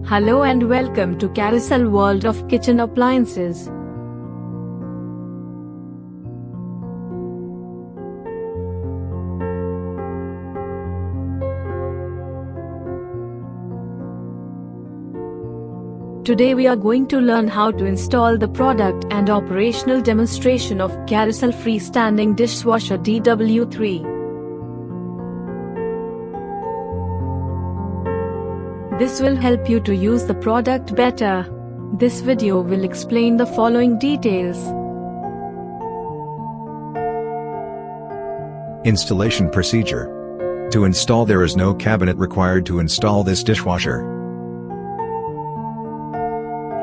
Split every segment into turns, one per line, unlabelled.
Hello and welcome to Carysil World of Kitchen Appliances. Today we are going to learn how to install the product and operational demonstration of Carysil Freestanding Dishwasher DW3. This will help you to use the product better. This video will explain the following details.
Installation procedure. To install, there is no cabinet required to install this dishwasher.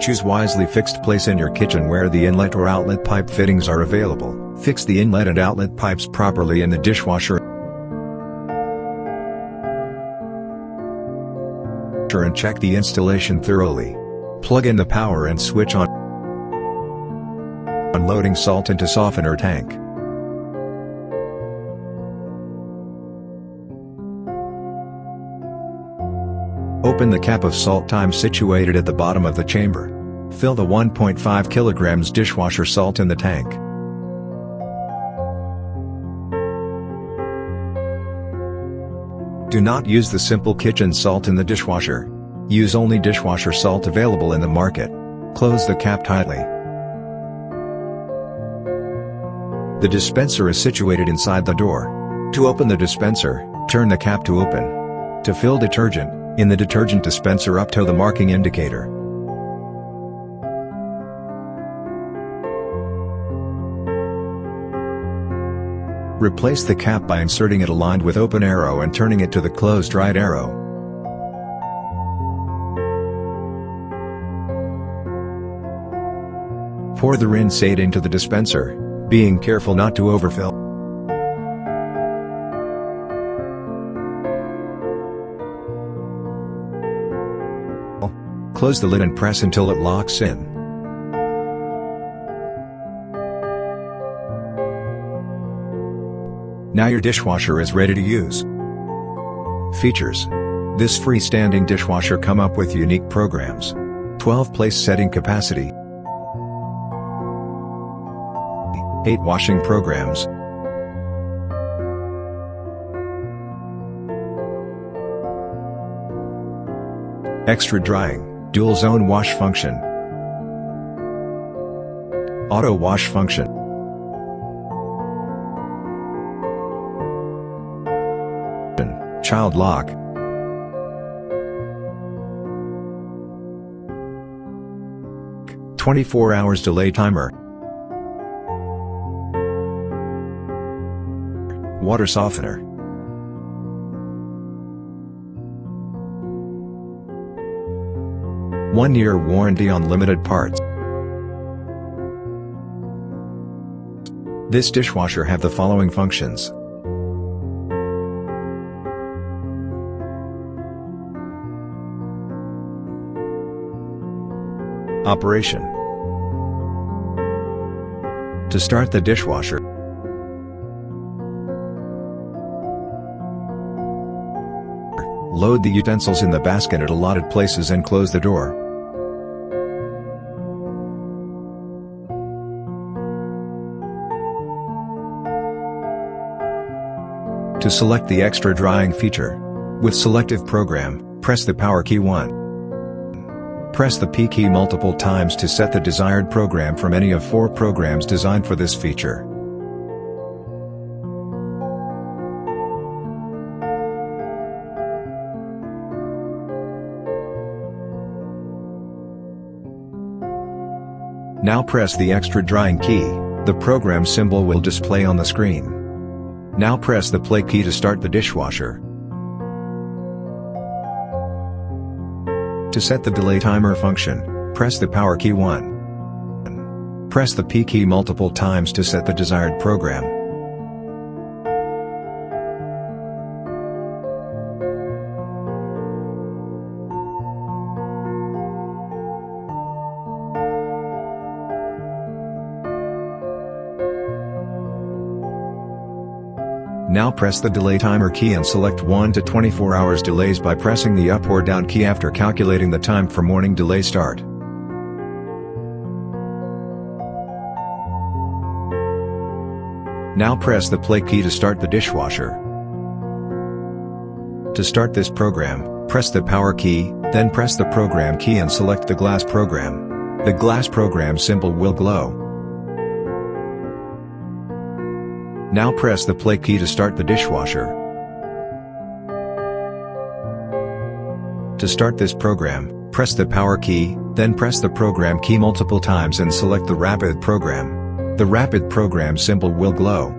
Choose wisely fixed place in your kitchen where the inlet or outlet pipe fittings are available. Fix the inlet and outlet pipes properly in the dishwasher and check the installation thoroughly. Plug in the power and switch on. Unloading salt into softener tank. Open the cap of salt time situated at the bottom of the chamber. Fill the 1.5 kilograms dishwasher salt in the tank. Do not use the simple kitchen salt in the dishwasher. Use only dishwasher salt available in the market. Close the cap tightly. The dispenser is situated inside the door. To open the dispenser, turn the cap to open. To fill detergent, in the detergent dispenser up to the marking indicator. Replace the cap by inserting it aligned with open arrow and turning it to the closed right arrow. Pour the rinse aid into the dispenser, being careful not to overfill. Close the lid and press until it locks in. Now your dishwasher is ready to use. Features. This freestanding dishwasher come up with unique programs. 12 place setting capacity. 8 washing programs. Extra drying, dual zone wash function. Auto wash function. Child lock. "24 hours delay timer. Water softener. One-year warranty on limited parts. This dishwasher have the following functions. Operation. To start the dishwasher, load the utensils in the basket at allotted places and close the door. To select the extra drying feature. With selective program, press the power key 1. Press the P key multiple times to set the desired program from any of 4 programs designed for this feature. Now press the extra drying key. The program symbol will display on the screen. Now press the play key to start the dishwasher. To set the delay timer function, press the power key 1. Press the P key multiple times to set the desired program. Now press the delay timer key and select 1 to 24 hours delays by pressing the up or down key after calculating the time for morning delay start. Now press the play key to start the dishwasher. To start this program, press the power key, then press the program key and select the glass program. The glass program symbol will glow. Now press the play key to start the dishwasher. To start this program, press the power key, then press the program key multiple times and select the rapid program. The rapid program symbol will glow.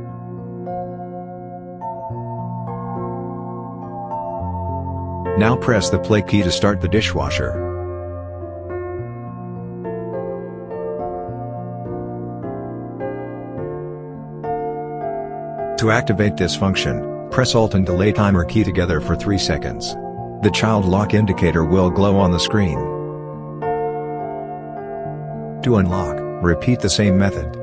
Now press the play key to start the dishwasher. To activate this function, press Alt and delay timer key together for 3 seconds. The child lock indicator will glow on the screen. To unlock, repeat the same method.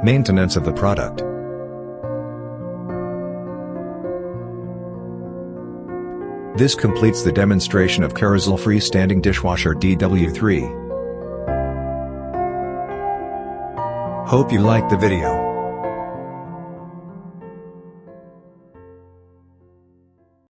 Maintenance of the product. This completes the demonstration of Carysil freestanding dishwasher DW3. Hope you liked the video.